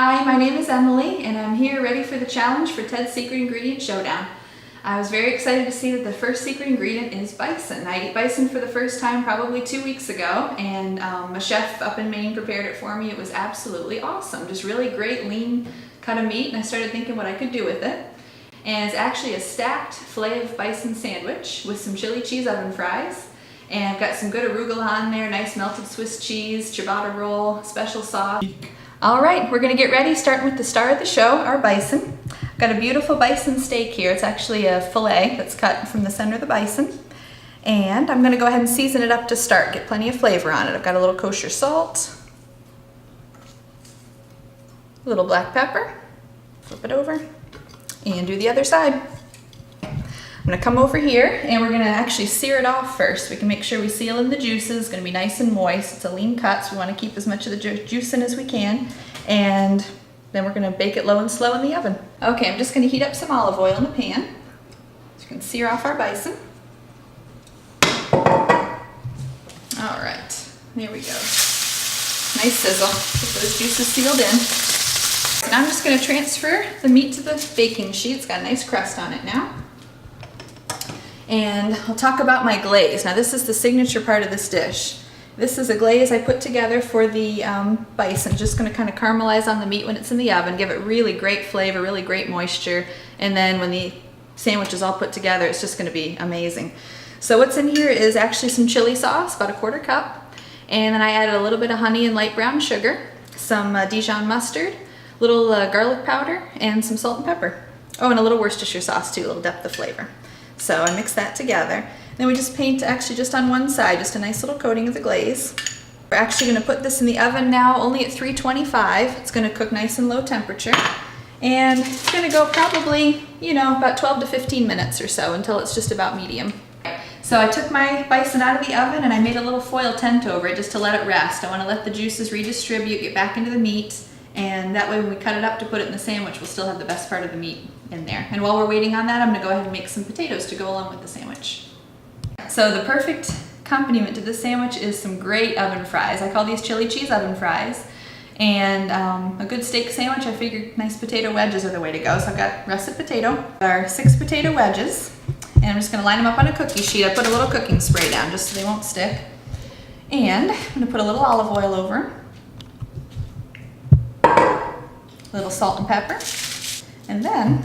Hi, my name is Emily, and I'm here ready for the challenge for Ted's Secret Ingredient Showdown. I was very excited to see that the first secret ingredient is bison. I ate bison for the first time probably 2 weeks ago, and a chef up in Maine prepared it for me. It was absolutely awesome. Just really great lean cut of meat, and I started thinking what I could do with it. And it's actually a stacked filet of bison sandwich with some chili cheese oven fries. And I've got some good arugula on there, nice melted Swiss cheese, ciabatta roll, special sauce. All right, we're gonna get ready, starting with the star of the show, our bison. I've got a beautiful bison steak here. It's actually a filet that's cut from the center of the bison. And I'm gonna go ahead and season it up to start, get plenty of flavor on it. I've got a little kosher salt, a little black pepper, flip it over, and do the other side. I'm gonna come over here and we're gonna actually sear it off first. We can make sure we seal in the juices. It's gonna be nice and moist. It's a lean cut, so we wanna keep as much of the juice in as we can. And then we're gonna bake it low and slow in the oven. Okay, I'm just gonna heat up some olive oil in the pan. So we can sear off our bison. All right, there we go. Nice sizzle, get those juices sealed in. So now I'm just gonna transfer the meat to the baking sheet. It's got a nice crust on it now. And I'll talk about my glaze. Now this is the signature part of this dish. This is a glaze I put together for the bison. Just gonna kind of caramelize on the meat when it's in the oven, give it really great flavor, really great moisture. And then when the sandwich is all put together, it's just gonna be amazing. So what's in here is actually some chili sauce, about 1/4 cup. And then I added a little bit of honey and light brown sugar, some Dijon mustard, little garlic powder, and some salt and pepper. Oh, and a little Worcestershire sauce too, a little depth of flavor. So I mix that together. Then we just paint actually just on one side, just a nice little coating of the glaze. We're actually gonna put this in the oven now, only at 325. It's gonna cook nice and low temperature. And it's gonna go probably, about 12 to 15 minutes or so until it's just about medium. So I took my bison out of the oven and I made a little foil tent over it just to let it rest. I wanna let the juices redistribute, get back into the meat, and that way when we cut it up to put it in the sandwich, we'll still have the best part of the meat in there. And while we're waiting on that, I'm gonna go ahead and make some potatoes to go along with the sandwich. So the perfect accompaniment to this sandwich is some great oven fries. I call these chili cheese oven fries. And a good steak sandwich, I figured nice potato wedges are the way to go. So I've got russet potato, our 6 potato wedges, and I'm just gonna line them up on a cookie sheet. I put a little cooking spray down just so they won't stick. And I'm gonna put a little olive oil over, a little salt and pepper, and then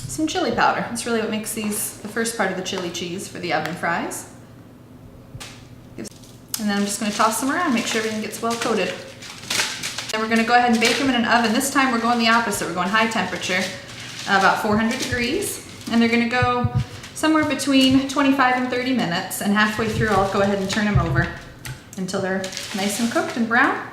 some chili powder. That's really what makes these the first part of the chili cheese for the oven fries. And then I'm just going to toss them around, make sure everything gets well coated. Then we're going to go ahead and bake them in an oven. This time we're going the opposite. We're going high temperature, about 400 degrees. And they're going to go somewhere between 25 and 30 minutes. And halfway through I'll go ahead and turn them over until they're nice and cooked and brown.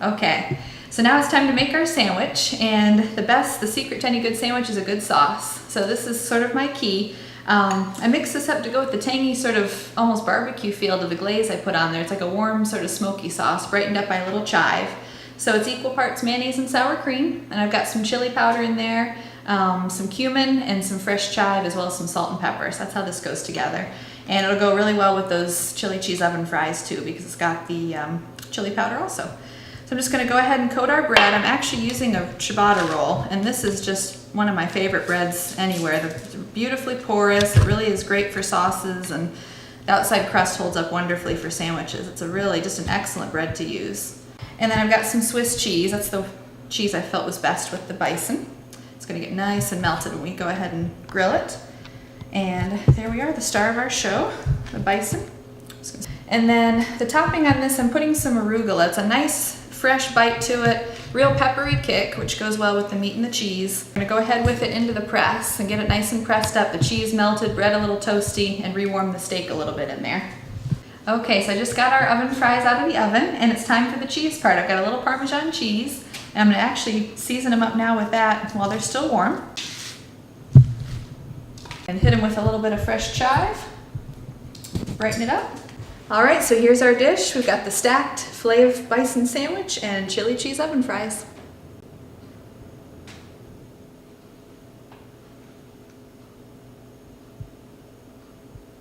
Okay. So now it's time to make our sandwich, and the secret to any good sandwich is a good sauce. So this is sort of my key. I mix this up to go with the tangy sort of almost barbecue feel to the glaze I put on there. It's like a warm sort of smoky sauce, brightened up by a little chive. So it's equal parts mayonnaise and sour cream, and I've got some chili powder in there, some cumin, and some fresh chive, as well as some salt and pepper. So that's how this goes together. And it'll go really well with those chili cheese oven fries too, because it's got the chili powder also. So I'm just going to go ahead and coat our bread. I'm actually using a ciabatta roll, and this is just one of my favorite breads anywhere. They're beautifully porous. It really is great for sauces, and the outside crust holds up wonderfully for sandwiches. It's just an excellent bread to use. And then I've got some Swiss cheese. That's the cheese I felt was best with the bison. It's going to get nice and melted when we go ahead and grill it. And there we are, the star of our show, the bison. And then the topping on this, I'm putting some arugula. It's a nice fresh bite to it, real peppery kick, which goes well with the meat and the cheese. I'm gonna go ahead with it into the press and get it nice and pressed up. The cheese melted, bread a little toasty, and rewarm the steak a little bit in there. Okay, so I just got our oven fries out of the oven, and it's time for the cheese part. I've got a little Parmesan cheese, and I'm gonna actually season them up now with that while they're still warm. And hit them with a little bit of fresh chive, brighten it up. All right, so here's our dish. We've got the stacked filet of bison sandwich and chili cheese oven fries.